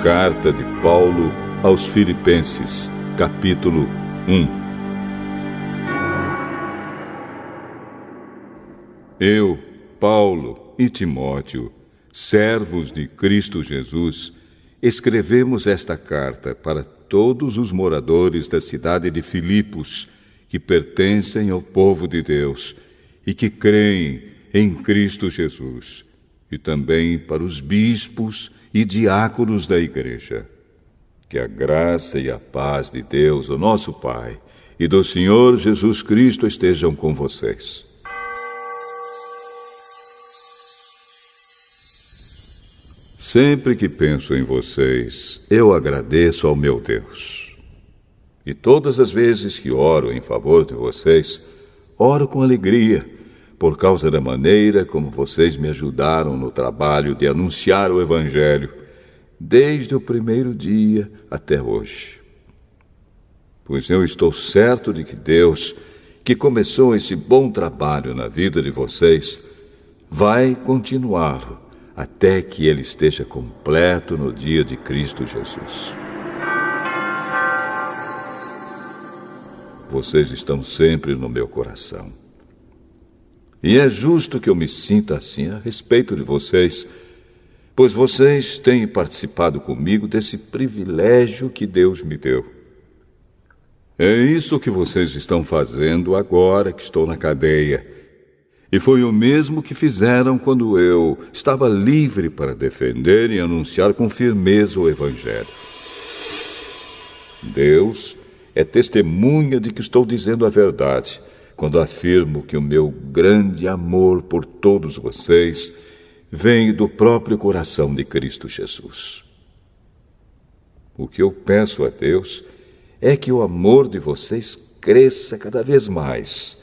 Carta de Paulo aos Filipenses, capítulo 1. Eu, Paulo e Timóteo, servos de Cristo Jesus, escrevemos esta carta para todos os moradores da cidade de Filipos, que pertencem ao povo de Deus e que creem em Cristo Jesus, e também para os bispos e diáconos da igreja. Que a graça e a paz de Deus, o nosso Pai, e do Senhor Jesus Cristo estejam com vocês. Sempre que penso em vocês, eu agradeço ao meu Deus. E todas as vezes que oro em favor de vocês, oro com alegria, por causa da maneira como vocês me ajudaram no trabalho de anunciar o Evangelho, desde o primeiro dia até hoje. Pois eu estou certo de que Deus, que começou esse bom trabalho na vida de vocês, vai continuá-lo até que ele esteja completo no dia de Cristo Jesus. Vocês estão sempre no meu coração. E é justo que eu me sinta assim a respeito de vocês, pois vocês têm participado comigo desse privilégio que Deus me deu. É isso que vocês estão fazendo agora que estou na cadeia. E foi o mesmo que fizeram quando eu estava livre para defender e anunciar com firmeza o Evangelho. Deus é testemunha de que estou dizendo a verdade, quando afirmo que o meu grande amor por todos vocês vem do próprio coração de Cristo Jesus. O que eu peço a Deus é que o amor de vocês cresça cada vez mais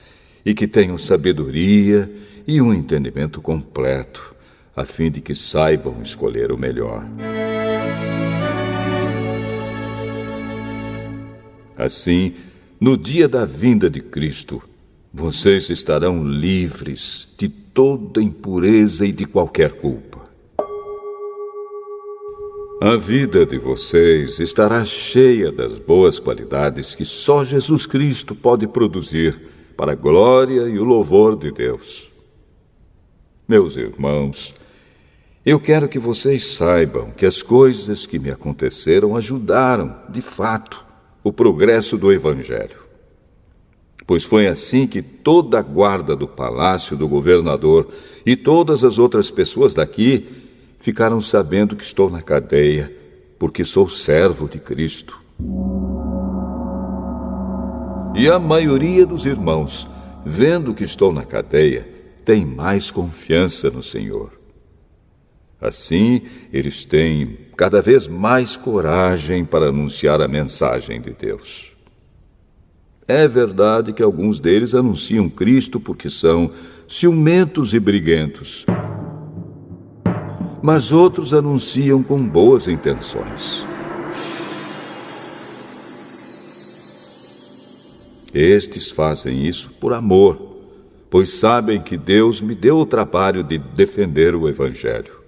e que tenham sabedoria e um entendimento completo, a fim de que saibam escolher o melhor. Assim, no dia da vinda de Cristo, vocês estarão livres de toda impureza e de qualquer culpa. A vida de vocês estará cheia das boas qualidades que só Jesus Cristo pode produzir para a glória e o louvor de Deus. Meus irmãos, eu quero que vocês saibam que as coisas que me aconteceram ajudaram, de fato, o progresso do Evangelho. Pois foi assim que toda a guarda do palácio do governador e todas as outras pessoas daqui ficaram sabendo que estou na cadeia, porque sou servo de Cristo. E a maioria dos irmãos, vendo que estou na cadeia, tem mais confiança no Senhor. Assim, eles têm cada vez mais coragem para anunciar a mensagem de Deus. É verdade que alguns deles anunciam Cristo porque são ciumentos e briguentos. Mas outros anunciam com boas intenções. Estes fazem isso por amor, pois sabem que Deus me deu o trabalho de defender o Evangelho.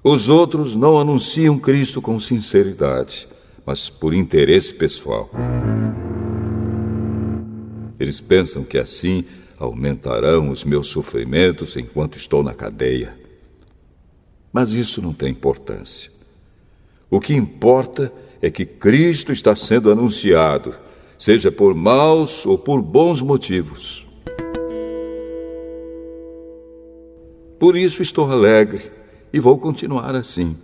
Os outros não anunciam Cristo com sinceridade, mas por interesse pessoal. Eles pensam que assim aumentarão os meus sofrimentos enquanto estou na cadeia. Mas isso não tem importância. O que importa é que Cristo está sendo anunciado, seja por maus ou por bons motivos. Por isso estou alegre e vou continuar assim,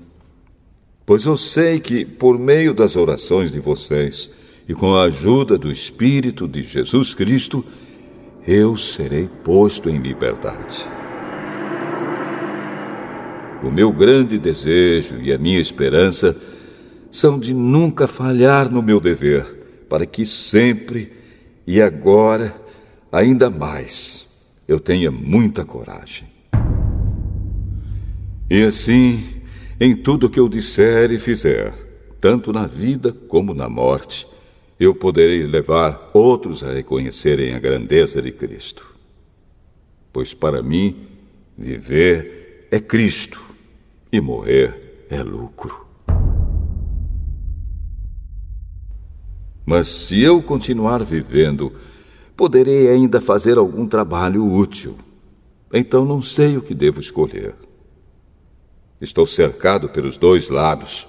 pois eu sei que, por meio das orações de vocês e com a ajuda do Espírito de Jesus Cristo, eu serei posto em liberdade. O meu grande desejo e a minha esperança são de nunca falhar no meu dever, para que sempre e agora, ainda mais, eu tenha muita coragem. E assim, em tudo que eu disser e fizer, tanto na vida como na morte, eu poderei levar outros a reconhecerem a grandeza de Cristo. Pois para mim, viver é Cristo e morrer é lucro. Mas se eu continuar vivendo, poderei ainda fazer algum trabalho útil. Então não sei o que devo escolher. Estou cercado pelos dois lados,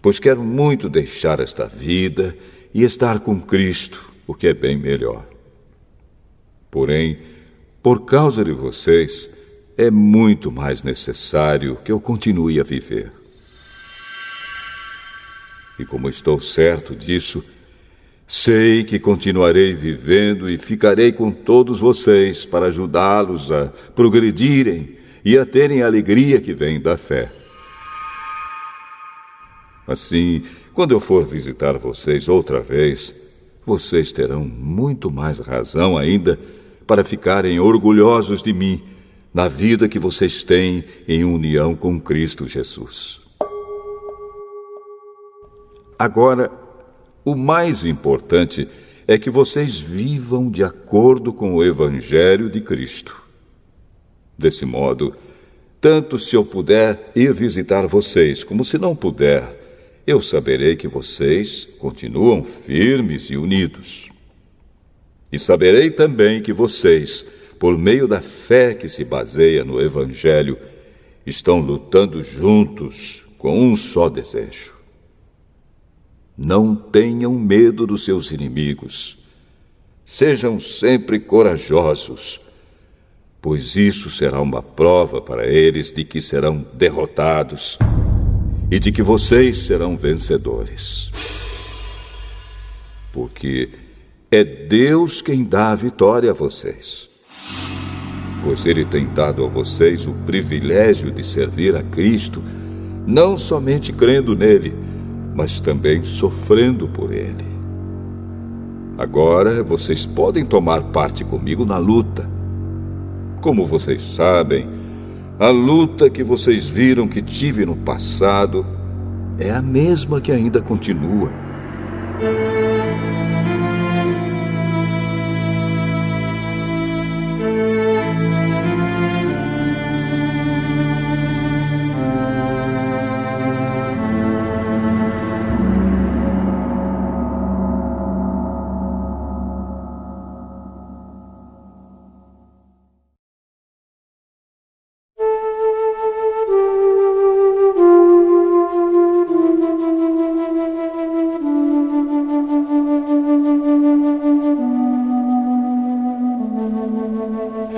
pois quero muito deixar esta vida e estar com Cristo, o que é bem melhor. Porém, por causa de vocês, é muito mais necessário que eu continue a viver. E como estou certo disso, sei que continuarei vivendo e ficarei com todos vocês para ajudá-los a progredirem e a terem a alegria que vem da fé. Assim, quando eu for visitar vocês outra vez, vocês terão muito mais razão ainda para ficarem orgulhosos de mim na vida que vocês têm em união com Cristo Jesus. Agora, o mais importante é que vocês vivam de acordo com o Evangelho de Cristo. Desse modo, tanto se eu puder ir visitar vocês, como se não puder, eu saberei que vocês continuam firmes e unidos. E saberei também que vocês, por meio da fé que se baseia no Evangelho, estão lutando juntos com um só desejo. Não tenham medo dos seus inimigos. Sejam sempre corajosos, pois isso será uma prova para eles de que serão derrotados e de que vocês serão vencedores. Porque é Deus quem dá a vitória a vocês, pois Ele tem dado a vocês o privilégio de servir a Cristo, não somente crendo nele, mas também sofrendo por ele. Agora vocês podem tomar parte comigo na luta. Como vocês sabem, a luta que vocês viram que tive no passado é a mesma que ainda continua.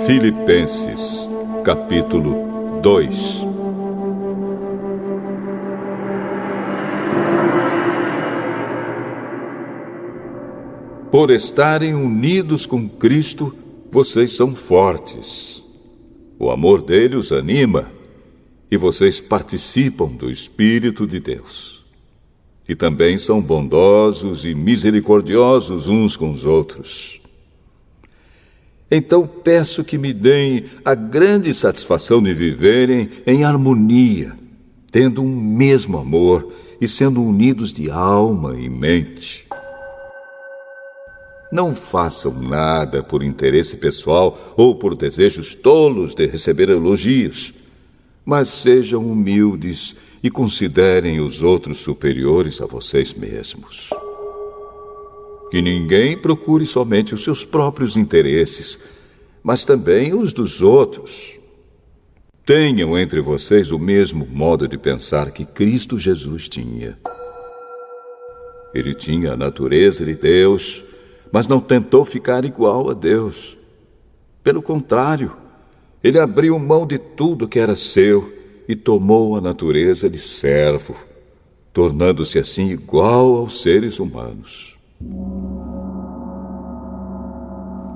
Filipenses, capítulo 2. Por estarem unidos com Cristo, vocês são fortes. O amor dele os anima e vocês participam do Espírito de Deus. E também são bondosos e misericordiosos uns com os outros. Então peço que me deem a grande satisfação de viverem em harmonia, tendo um mesmo amor e sendo unidos de alma e mente. Não façam nada por interesse pessoal ou por desejos tolos de receber elogios, mas sejam humildes e considerem os outros superiores a vocês mesmos. Que ninguém procure somente os seus próprios interesses, mas também os dos outros. Tenham entre vocês o mesmo modo de pensar que Cristo Jesus tinha. Ele tinha a natureza de Deus, mas não tentou ficar igual a Deus. Pelo contrário, ele abriu mão de tudo que era seu e tomou a natureza de servo, tornando-se assim igual aos seres humanos.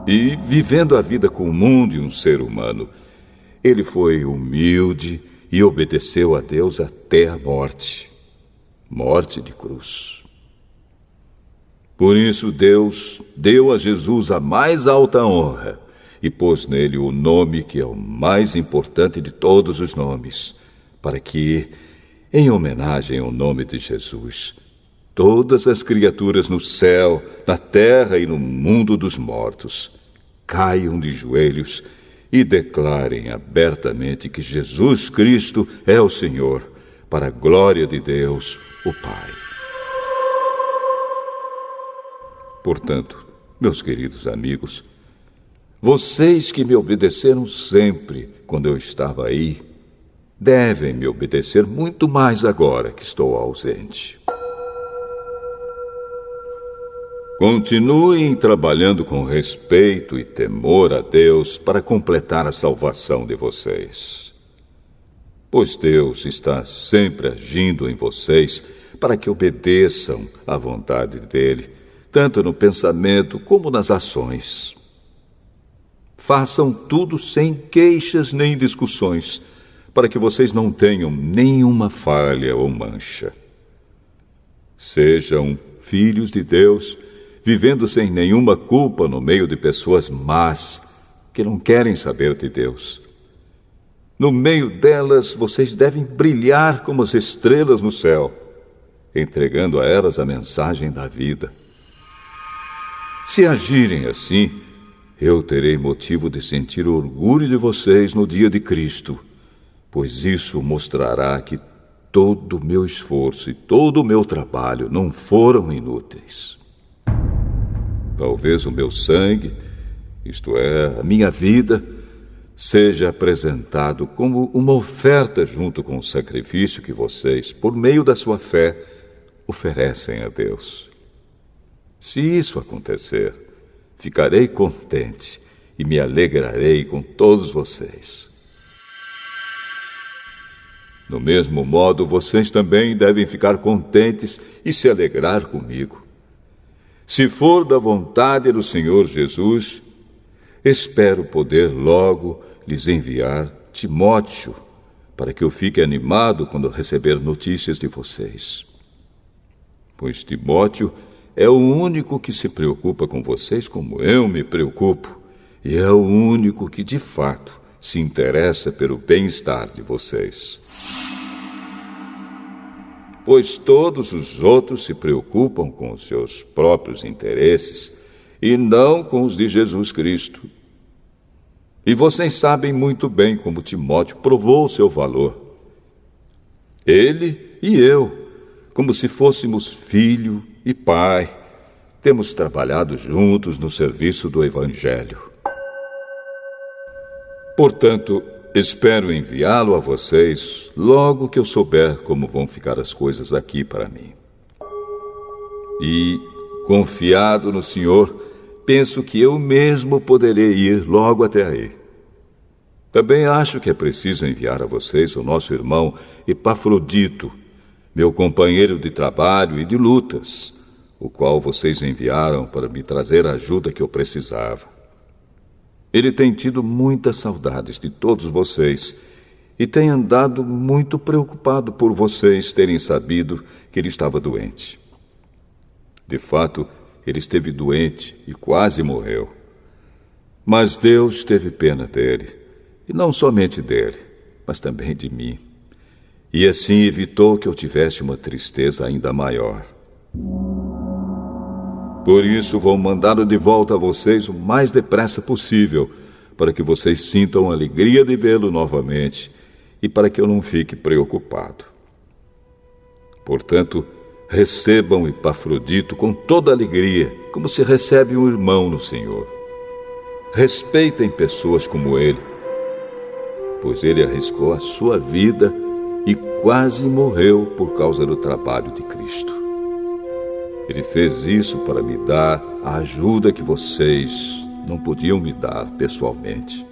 E, vivendo a vida comum de um ser humano, ele foi humilde e obedeceu a Deus até a morte de cruz. Por isso Deus deu a Jesus a mais alta honra e pôs nele o nome que é o mais importante de todos os nomes, para que, em homenagem ao nome de Jesus, todas as criaturas no céu, na terra e no mundo dos mortos caiam de joelhos e declarem abertamente que Jesus Cristo é o Senhor, para a glória de Deus, o Pai. Portanto, meus queridos amigos, vocês que me obedeceram sempre quando eu estava aí, devem me obedecer muito mais agora que estou ausente. Continuem trabalhando com respeito e temor a Deus para completar a salvação de vocês. Pois Deus está sempre agindo em vocês para que obedeçam à vontade dele, tanto no pensamento como nas ações. Façam tudo sem queixas nem discussões, para que vocês não tenham nenhuma falha ou mancha. Sejam filhos de Deus, vivendo sem nenhuma culpa no meio de pessoas más, que não querem saber de Deus. No meio delas, vocês devem brilhar como as estrelas no céu, entregando a elas a mensagem da vida. Se agirem assim, eu terei motivo de sentir orgulho de vocês no dia de Cristo, pois isso mostrará que todo o meu esforço e todo o meu trabalho não foram inúteis. Talvez o meu sangue, isto é, a minha vida, seja apresentado como uma oferta junto com o sacrifício que vocês, por meio da sua fé, oferecem a Deus. Se isso acontecer, ficarei contente e me alegrarei com todos vocês. Do mesmo modo, vocês também devem ficar contentes e se alegrar comigo. Se for da vontade do Senhor Jesus, espero poder logo lhes enviar Timóteo, para que eu fique animado quando receber notícias de vocês. Pois Timóteo é o único que se preocupa com vocês como eu me preocupo, e é o único que, de fato, se interessa pelo bem-estar de vocês. Pois todos os outros se preocupam com os seus próprios interesses e não com os de Jesus Cristo. E vocês sabem muito bem como Timóteo provou o seu valor. Ele e eu, como se fôssemos filho e pai, temos trabalhado juntos no serviço do Evangelho. Portanto, espero enviá-lo a vocês logo que eu souber como vão ficar as coisas aqui para mim. E, confiado no Senhor, penso que eu mesmo poderei ir logo até aí. Também acho que é preciso enviar a vocês o nosso irmão Epafrodito, meu companheiro de trabalho e de lutas, o qual vocês enviaram para me trazer a ajuda que eu precisava. Ele tem tido muitas saudades de todos vocês e tem andado muito preocupado por vocês terem sabido que ele estava doente. De fato, ele esteve doente e quase morreu. Mas Deus teve pena dele, e não somente dele, mas também de mim. E assim evitou que eu tivesse uma tristeza ainda maior. Por isso, vou mandá-lo de volta a vocês o mais depressa possível, para que vocês sintam a alegria de vê-lo novamente e para que eu não fique preocupado. Portanto, recebam Epafrodito com toda alegria, como se recebe um irmão no Senhor. Respeitem pessoas como ele, pois ele arriscou a sua vida e quase morreu por causa do trabalho de Cristo. Ele fez isso para me dar a ajuda que vocês não podiam me dar pessoalmente.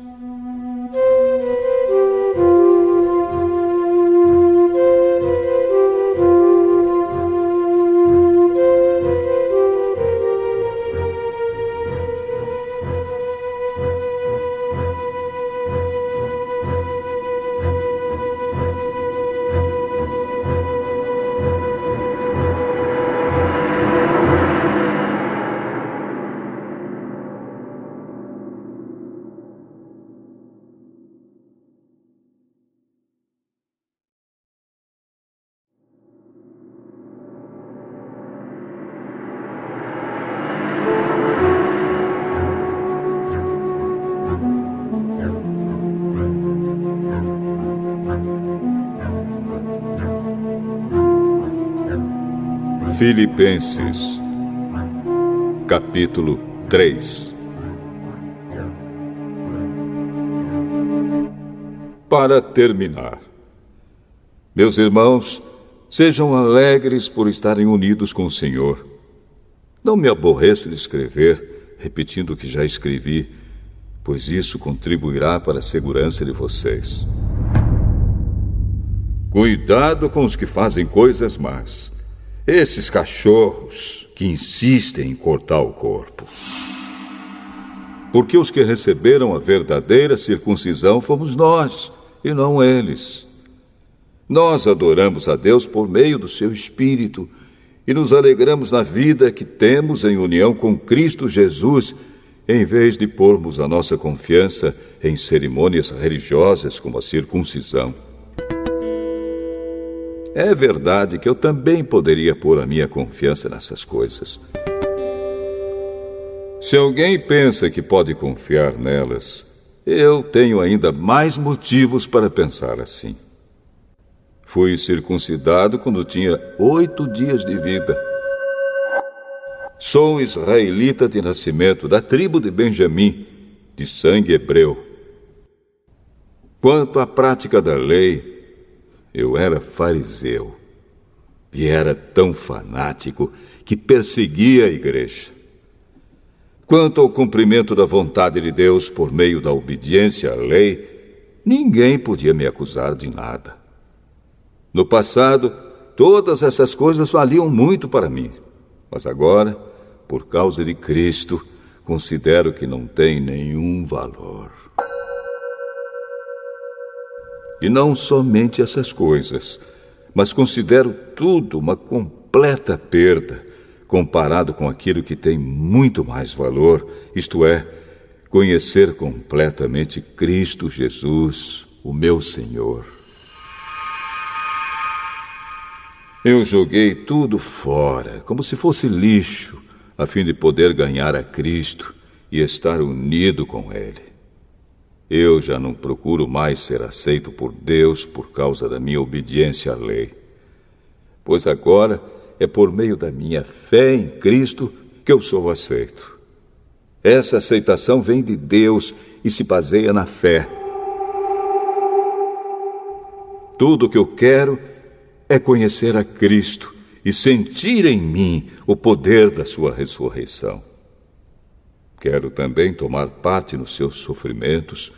Filipenses, capítulo 3. Para terminar, meus irmãos, sejam alegres por estarem unidos com o Senhor. Não me aborreço de escrever, repetindo o que já escrevi, pois isso contribuirá para a segurança de vocês. Cuidado com os que fazem coisas más. Esses cachorros que insistem em cortar o corpo. Porque os que receberam a verdadeira circuncisão fomos nós, e não eles. Nós adoramos a Deus por meio do seu Espírito e nos alegramos na vida que temos em união com Cristo Jesus, em vez de pormos a nossa confiança em cerimônias religiosas como a circuncisão. É verdade que eu também poderia pôr a minha confiança nessas coisas. Se alguém pensa que pode confiar nelas, eu tenho ainda mais motivos para pensar assim. Fui circuncidado quando tinha 8 dias de vida. Sou israelita de nascimento, da tribo de Benjamim, de sangue hebreu. Quanto à prática da lei, eu era fariseu e era tão fanático que perseguia a igreja. Quanto ao cumprimento da vontade de Deus por meio da obediência à lei, ninguém podia me acusar de nada. No passado, todas essas coisas valiam muito para mim, mas agora, por causa de Cristo, considero que não tem nenhum valor. E não somente essas coisas, mas considero tudo uma completa perda, comparado com aquilo que tem muito mais valor, isto é, conhecer completamente Cristo Jesus, o meu Senhor. Eu joguei tudo fora, como se fosse lixo, a fim de poder ganhar a Cristo e estar unido com Ele. Eu já não procuro mais ser aceito por Deus por causa da minha obediência à lei, pois agora é por meio da minha fé em Cristo que eu sou aceito. Essa aceitação vem de Deus e se baseia na fé. Tudo o que eu quero é conhecer a Cristo e sentir em mim o poder da sua ressurreição. Quero também tomar parte nos seus sofrimentos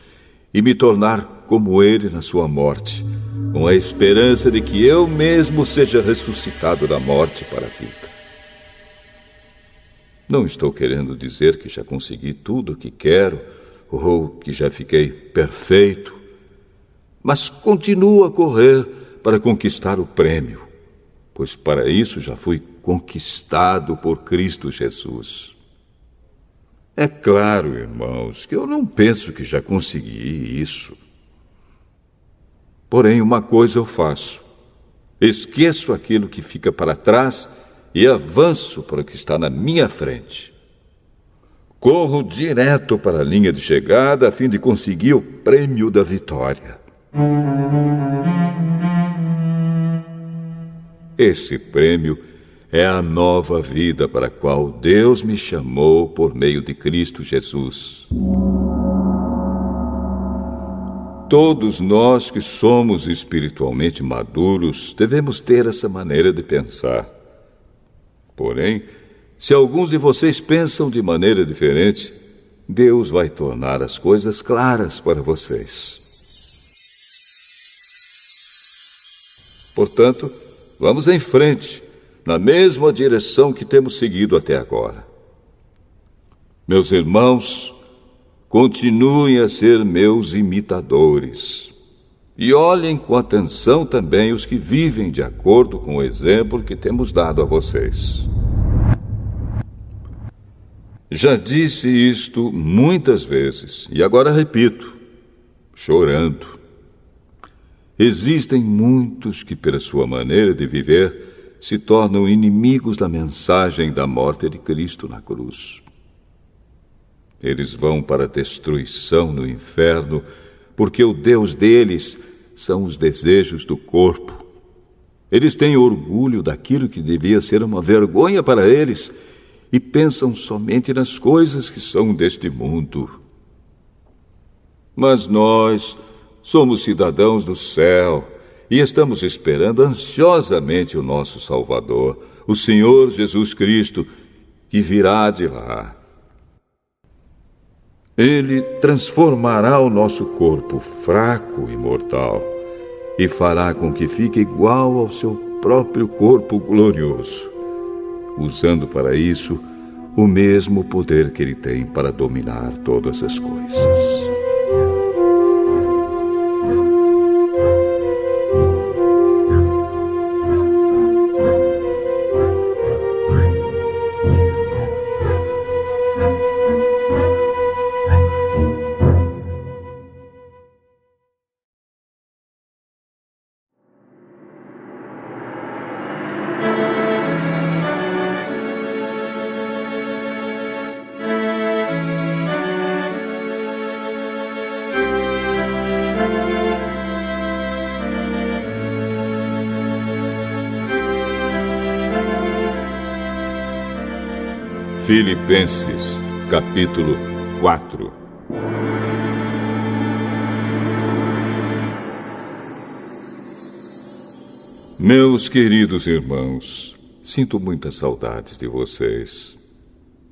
e me tornar como ele na sua morte, com a esperança de que eu mesmo seja ressuscitado da morte para a vida. Não estou querendo dizer que já consegui tudo o que quero ou que já fiquei perfeito, mas continuo a correr para conquistar o prêmio, pois para isso já fui conquistado por Cristo Jesus. É claro, irmãos, que eu não penso que já consegui isso. Porém, uma coisa eu faço: esqueço aquilo que fica para trás e avanço para o que está na minha frente. Corro direto para a linha de chegada a fim de conseguir o prêmio da vitória. Esse prêmio é a nova vida para a qual Deus me chamou por meio de Cristo Jesus. Todos nós que somos espiritualmente maduros devemos ter essa maneira de pensar. Porém, se alguns de vocês pensam de maneira diferente, Deus vai tornar as coisas claras para vocês. Portanto, vamos em frente, na mesma direção que temos seguido até agora. Meus irmãos, continuem a ser meus imitadores. E olhem com atenção também os que vivem de acordo com o exemplo que temos dado a vocês. Já disse isto muitas vezes, e agora repito, chorando. Existem muitos que, pela sua maneira de viver, se tornam inimigos da mensagem da morte de Cristo na cruz. Eles vão para a destruição no inferno, porque o Deus deles são os desejos do corpo. Eles têm orgulho daquilo que devia ser uma vergonha para eles e pensam somente nas coisas que são deste mundo. Mas nós somos cidadãos do céu e estamos esperando ansiosamente o nosso Salvador, o Senhor Jesus Cristo, que virá de lá. Ele transformará o nosso corpo fraco e mortal e fará com que fique igual ao seu próprio corpo glorioso, usando para isso o mesmo poder que ele tem para dominar todas as coisas. Filipenses, capítulo 4. Meus queridos irmãos, sinto muitas saudades de vocês.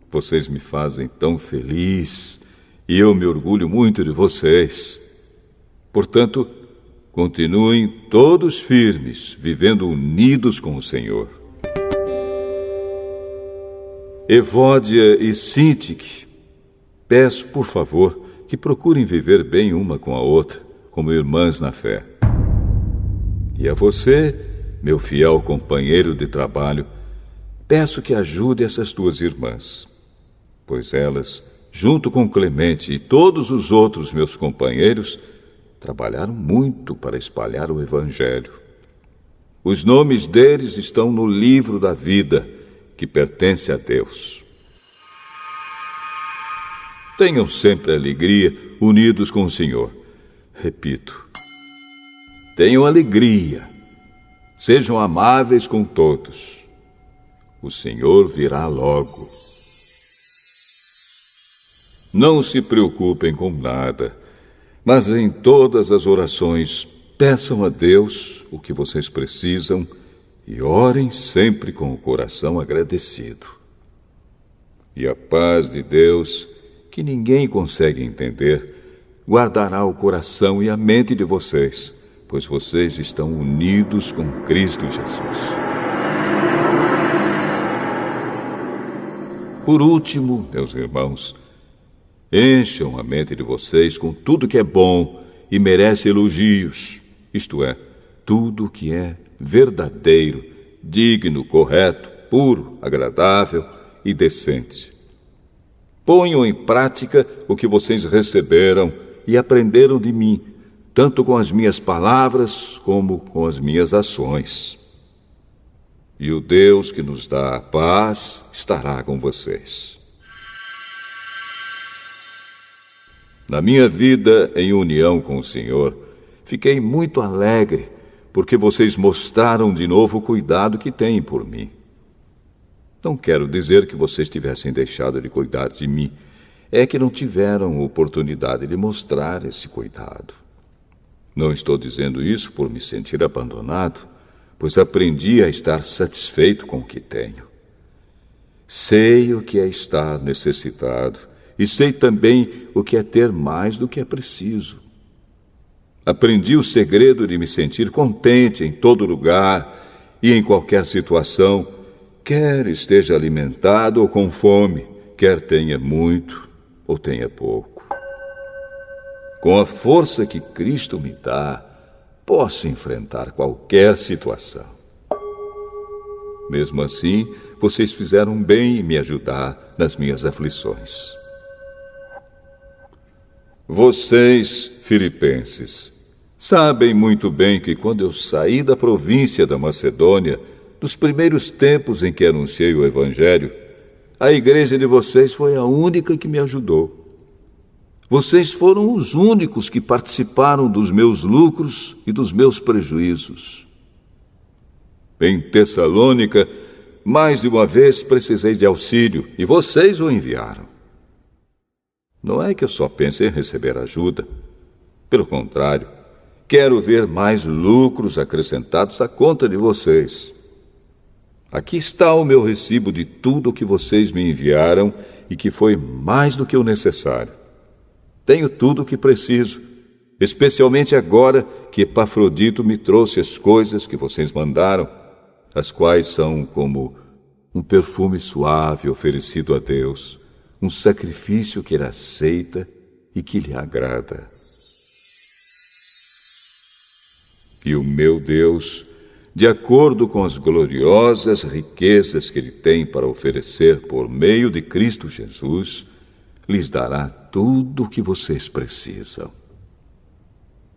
Vocês me fazem tão feliz e eu me orgulho muito de vocês. Portanto, continuem todos firmes, vivendo unidos com o Senhor. Evódia e Sintique, peço, por favor, que procurem viver bem uma com a outra, como irmãs na fé. E a você, meu fiel companheiro de trabalho, peço que ajude essas duas irmãs, pois elas, junto com Clemente e todos os outros meus companheiros, trabalharam muito para espalhar o Evangelho. Os nomes deles estão no livro da vida, que pertence a Deus. Tenham sempre alegria, unidos com o Senhor. Repito, tenham alegria. Sejam amáveis com todos. O Senhor virá logo. Não se preocupem com nada, mas em todas as orações peçam a Deus o que vocês precisam e orem sempre com o coração agradecido. E a paz de Deus, que ninguém consegue entender, guardará o coração e a mente de vocês, pois vocês estão unidos com Cristo Jesus. Por último, meus irmãos, encham a mente de vocês com tudo que é bom e merece elogios, isto é, tudo que é verdadeiro, digno, correto, puro, agradável e decente. Ponham em prática o que vocês receberam e aprenderam de mim, tanto com as minhas palavras como com as minhas ações. E o Deus que nos dá a paz estará com vocês. Na minha vida em união com o Senhor, fiquei muito alegre porque vocês mostraram de novo o cuidado que têm por mim. Não quero dizer que vocês tivessem deixado de cuidar de mim. É que não tiveram oportunidade de mostrar esse cuidado. Não estou dizendo isso por me sentir abandonado, pois aprendi a estar satisfeito com o que tenho. Sei o que é estar necessitado e sei também o que é ter mais do que é preciso. Aprendi o segredo de me sentir contente em todo lugar e em qualquer situação, quer esteja alimentado ou com fome, quer tenha muito ou tenha pouco. Com a força que Cristo me dá, posso enfrentar qualquer situação. Mesmo assim, vocês fizeram bem em me ajudar nas minhas aflições. Vocês, filipenses, sabem muito bem que quando eu saí da província da Macedônia, nos primeiros tempos em que anunciei o Evangelho, a igreja de vocês foi a única que me ajudou. Vocês foram os únicos que participaram dos meus lucros e dos meus prejuízos. Em Tessalônica, mais de uma vez precisei de auxílio e vocês o enviaram. Não é que eu só pense em receber ajuda. Pelo contrário, quero ver mais lucros acrescentados à conta de vocês. Aqui está o meu recibo de tudo o que vocês me enviaram e que foi mais do que o necessário. Tenho tudo o que preciso, especialmente agora que Epafrodito me trouxe as coisas que vocês mandaram, as quais são como um perfume suave oferecido a Deus, um sacrifício que Ele aceita e que lhe agrada. E o meu Deus, de acordo com as gloriosas riquezas que Ele tem para oferecer por meio de Cristo Jesus, lhes dará tudo o que vocês precisam.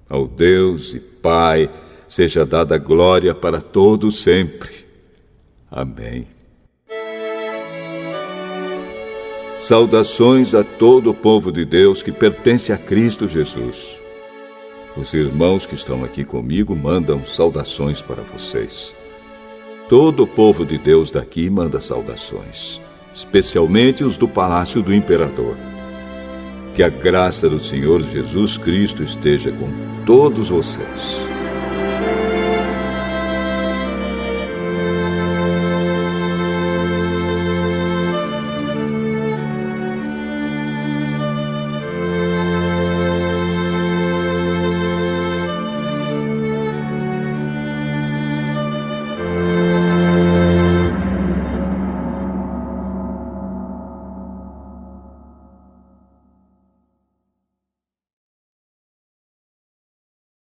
Ao Deus e Pai seja dada glória para todos sempre. Amém. Saudações a todo o povo de Deus que pertence a Cristo Jesus. Os irmãos que estão aqui comigo mandam saudações para vocês. Todo o povo de Deus daqui manda saudações, especialmente os do palácio do imperador. Que a graça do Senhor Jesus Cristo esteja com todos vocês.